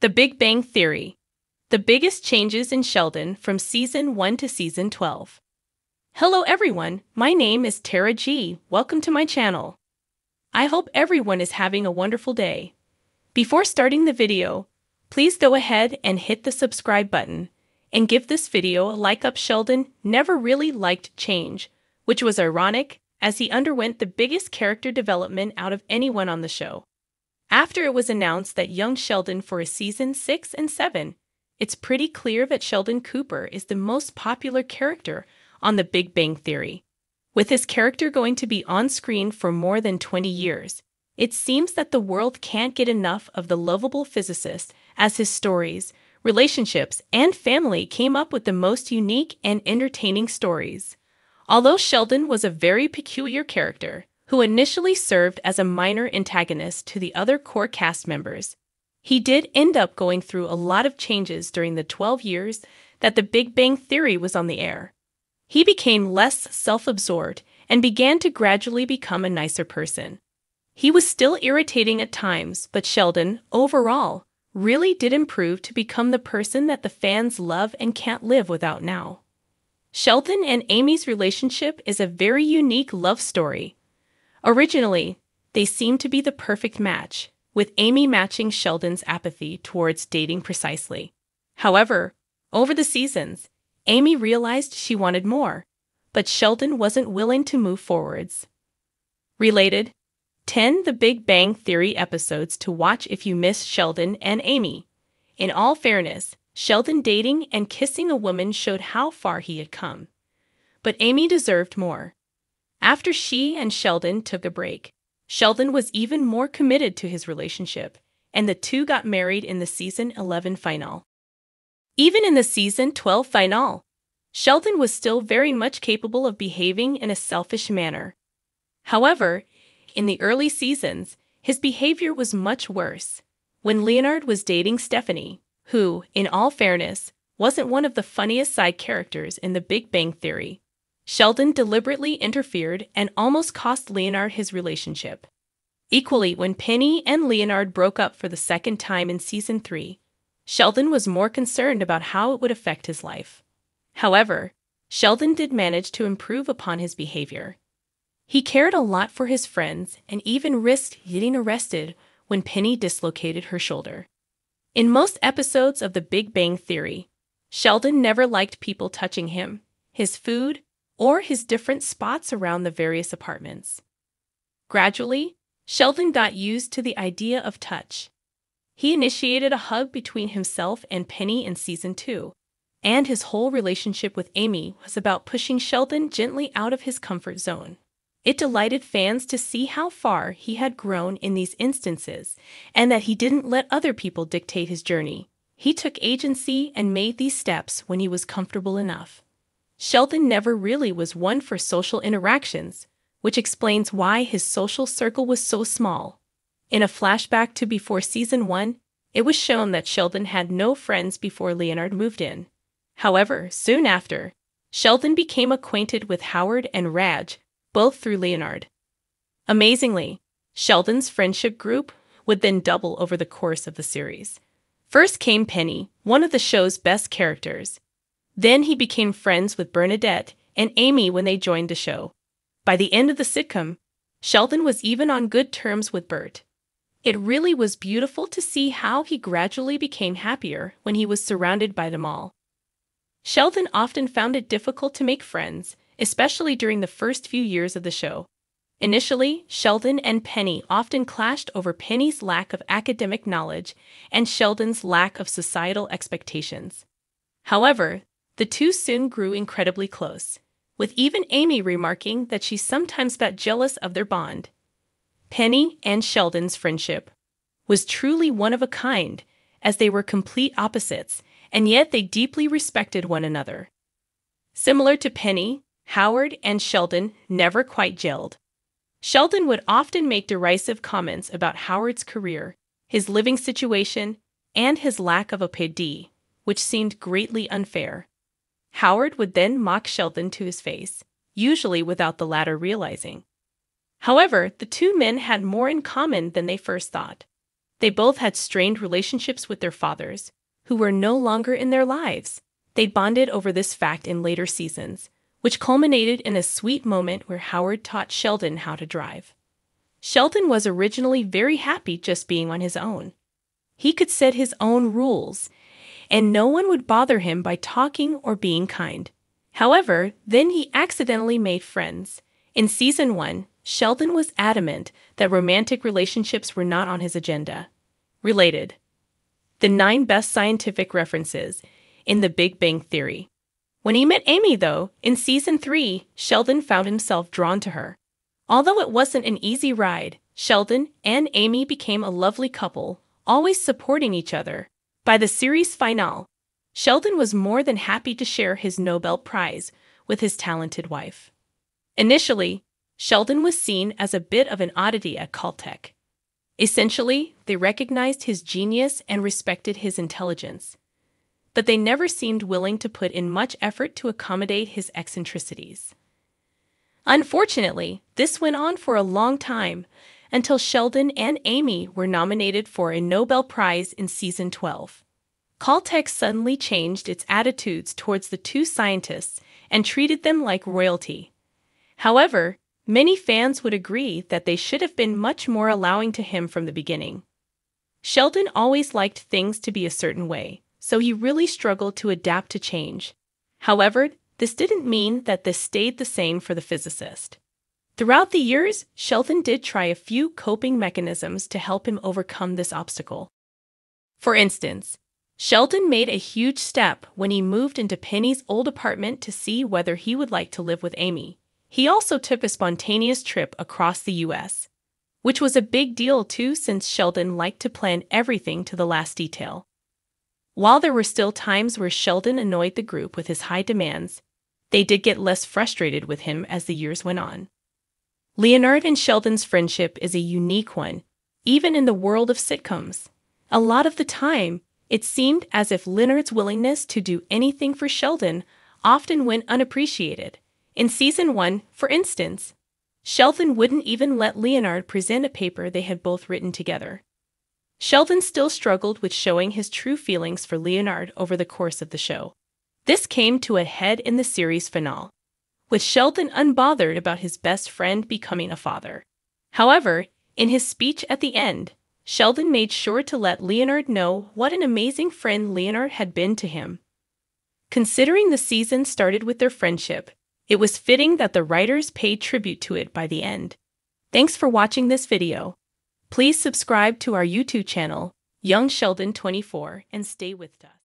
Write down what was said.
The Big Bang Theory. The biggest changes in Sheldon from Season 1 to Season 12. Hello everyone, my name is Tara G. Welcome to my channel. I hope everyone is having a wonderful day. Before starting the video, please go ahead and hit the subscribe button and give this video a like up. Sheldon never really liked change, which was ironic as he underwent the biggest character development out of anyone on the show. After it was announced that young Sheldon for a season 6 and 7, it's pretty clear that Sheldon Cooper is the most popular character on The Big Bang Theory. With his character going to be on screen for more than 20 years, it seems that the world can't get enough of the lovable physicist as his stories, relationships, and family came up with the most unique and entertaining stories. Although Sheldon was a very peculiar character, who initially served as a minor antagonist to the other core cast members, he did end up going through a lot of changes during the 12 years that The Big Bang Theory was on the air. He became less self-absorbed and began to gradually become a nicer person. He was still irritating at times, but Sheldon, overall, really did improve to become the person that the fans love and can't live without now. Sheldon and Amy's relationship is a very unique love story. Originally, they seemed to be the perfect match, with Amy matching Sheldon's apathy towards dating precisely. However, over the seasons, Amy realized she wanted more, but Sheldon wasn't willing to move forwards. Related: 10 The Big Bang Theory episodes to watch if you miss Sheldon and Amy. In all fairness, Sheldon dating and kissing a woman showed how far he had come. But Amy deserved more. After she and Sheldon took a break, Sheldon was even more committed to his relationship, and the two got married in the Season 11 finale. Even in the Season 12 finale, Sheldon was still very much capable of behaving in a selfish manner. However, in the early seasons, his behavior was much worse. When Leonard was dating Stephanie, who, in all fairness, wasn't one of the funniest side characters in The Big Bang Theory, Sheldon deliberately interfered and almost cost Leonard his relationship. Equally, when Penny and Leonard broke up for the second time in Season 3, Sheldon was more concerned about how it would affect his life. However, Sheldon did manage to improve upon his behavior. He cared a lot for his friends and even risked getting arrested when Penny dislocated her shoulder. In most episodes of The Big Bang Theory, Sheldon never liked people touching him, his food, or his different spots around the various apartments. Gradually, Sheldon got used to the idea of touch. He initiated a hug between himself and Penny in Season 2, and his whole relationship with Amy was about pushing Sheldon gently out of his comfort zone. It delighted fans to see how far he had grown in these instances, and that he didn't let other people dictate his journey. He took agency and made these steps when he was comfortable enough. Sheldon never really was one for social interactions, which explains why his social circle was so small. In a flashback to before Season 1, it was shown that Sheldon had no friends before Leonard moved in. However, soon after, Sheldon became acquainted with Howard and Raj, both through Leonard. Amazingly, Sheldon's friendship group would then double over the course of the series. First came Penny, one of the show's best characters. Then he became friends with Bernadette and Amy when they joined the show. By the end of the sitcom, Sheldon was even on good terms with Bert. It really was beautiful to see how he gradually became happier when he was surrounded by them all. Sheldon often found it difficult to make friends, especially during the first few years of the show. Initially, Sheldon and Penny often clashed over Penny's lack of academic knowledge and Sheldon's lack of societal expectations. However, the two soon grew incredibly close, with even Amy remarking that she sometimes got jealous of their bond. Penny and Sheldon's friendship was truly one of a kind, as they were complete opposites, and yet they deeply respected one another. Similar to Penny, Howard and Sheldon never quite gelled. Sheldon would often make derisive comments about Howard's career, his living situation, and his lack of a PD, which seemed greatly unfair. Howard would then mock Sheldon to his face, usually without the latter realizing. However, the two men had more in common than they first thought. They both had strained relationships with their fathers, who were no longer in their lives. They bonded over this fact in later seasons, which culminated in a sweet moment where Howard taught Sheldon how to drive. Sheldon was originally very happy just being on his own. He could set his own rules, and no one would bother him by talking or being kind. However, then he accidentally made friends. In season 1, Sheldon was adamant that romantic relationships were not on his agenda. Related. The 9 best scientific references in The Big Bang Theory. When he met Amy, though, in season 3, Sheldon found himself drawn to her. Although it wasn't an easy ride, Sheldon and Amy became a lovely couple, always supporting each other. By the series finale, Sheldon was more than happy to share his Nobel Prize with his talented wife. Initially, Sheldon was seen as a bit of an oddity at Caltech. Essentially, they recognized his genius and respected his intelligence, but they never seemed willing to put in much effort to accommodate his eccentricities. Unfortunately, this went on for a long time, until Sheldon and Amy were nominated for a Nobel Prize in season 12. Caltech suddenly changed its attitudes towards the 2 scientists and treated them like royalty. However, many fans would agree that they should have been much more allowing to him from the beginning. Sheldon always liked things to be a certain way, so he really struggled to adapt to change. However, this didn't mean that this stayed the same for the physicist. Throughout the years, Sheldon did try a few coping mechanisms to help him overcome this obstacle. For instance, Sheldon made a huge step when he moved into Penny's old apartment to see whether he would like to live with Amy. He also took a spontaneous trip across the U.S., which was a big deal too since Sheldon liked to plan everything to the last detail. While there were still times where Sheldon annoyed the group with his high demands, they did get less frustrated with him as the years went on. Leonard and Sheldon's friendship is a unique one, even in the world of sitcoms. A lot of the time, it seemed as if Leonard's willingness to do anything for Sheldon often went unappreciated. In season 1, for instance, Sheldon wouldn't even let Leonard present a paper they had both written together. Sheldon still struggled with showing his true feelings for Leonard over the course of the show. This came to a head in the series finale, with Sheldon unbothered about his best friend becoming a father. However, in his speech at the end, Sheldon made sure to let Leonard know what an amazing friend Leonard had been to him. Considering the season started with their friendship, it was fitting that the writers paid tribute to it by the end. Thanks for watching this video. Please subscribe to our YouTube channel, Young Sheldon 24, and stay with us.